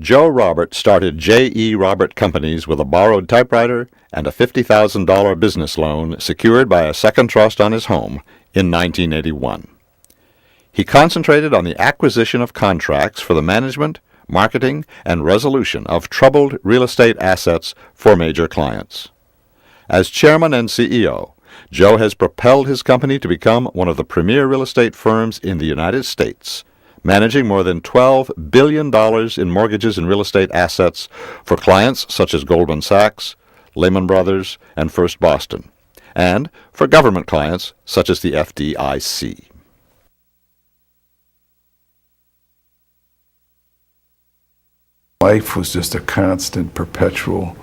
Joe Robert started J.E. Robert Companies with a borrowed typewriter and a $50,000 business loan secured by a second trust on his home in 1981. He concentrated on the acquisition of contracts for the management, marketing, and resolution of troubled real estate assets for major clients. As chairman and CEO, Joe has propelled his company to become one of the premier real estate firms in the United States, managing more than $12 billion in mortgages and real estate assets for clients such as Goldman Sachs, Lehman Brothers, and First Boston, and for government clients such as the FDIC. Life was just a constant, perpetual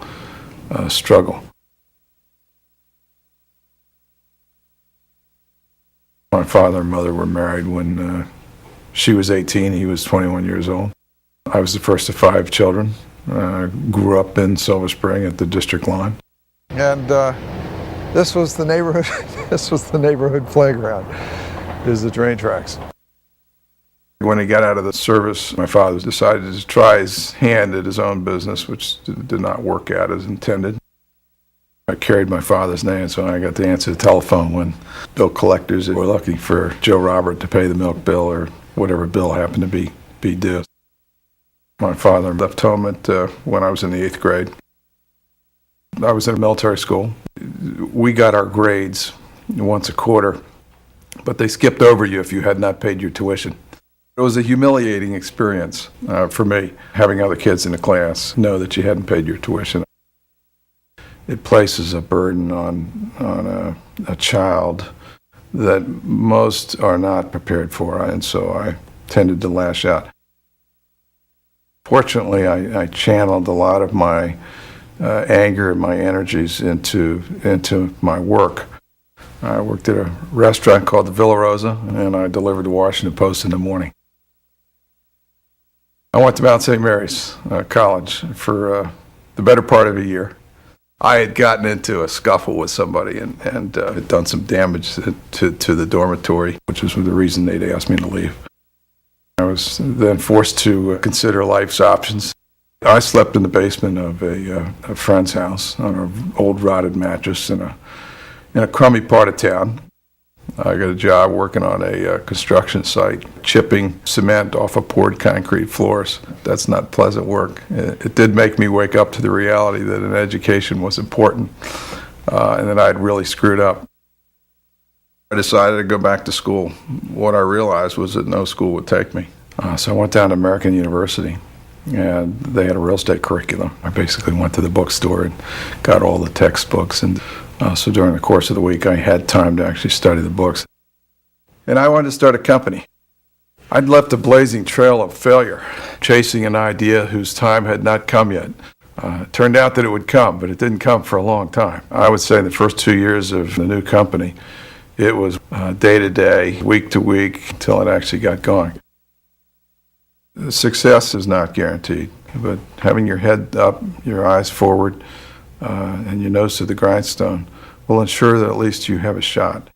struggle. My father and mother were married when she was 18, he was 21 years old. I was the first of 5 children. Grew up in Silver Spring at the district line. And this was the neighborhood. This was the neighborhood playground. Is the train tracks. When he got out of the service, my father decided to try his hand at his own business, which did not work out as intended. I carried my father's name, so I got to answer the telephone when bill collectors were looking for Joe Robert to pay the milk bill or whatever bill happened to be due. My father left home when I was in the 8th grade. I was in a military school. We got our grades once a quarter, but they skipped over you if you had not paid your tuition. It was a humiliating experience for me, having other kids in the class know that you hadn't paid your tuition. It places a burden on a child that most are not prepared for, and so I tended to lash out. Fortunately, I channeled a lot of my anger and my energies into my work. I worked at a restaurant called the Villa Rosa, and I delivered the Washington Post in the morning. I went to Mount St. Mary's College for the better part of a year. I had gotten into a scuffle with somebody and had done some damage to the dormitory, which was the reason they'd asked me to leave. I was then forced to consider life's options. I slept in the basement of a friend's house on an old rotted mattress in a crummy part of town. I got a job working on a construction site, chipping cement off of poured concrete floors. That's not pleasant work. It did make me wake up to the reality that an education was important and that I'd really screwed up. I decided to go back to school. What I realized was that no school would take me. So I went down to American University, and they had a real estate curriculum. I basically went to the bookstore and got all the textbooks, and so during the course of the week I had time to actually study the books. And I wanted to start a company. I'd left a blazing trail of failure, chasing an idea whose time had not come yet. It turned out that it would come, but it didn't come for a long time. I would say in the first 2 years of the new company, it was day to day, week to week, until it actually got going. Success is not guaranteed, but having your head up, your eyes forward, and your nose to the grindstone will ensure that at least you have a shot.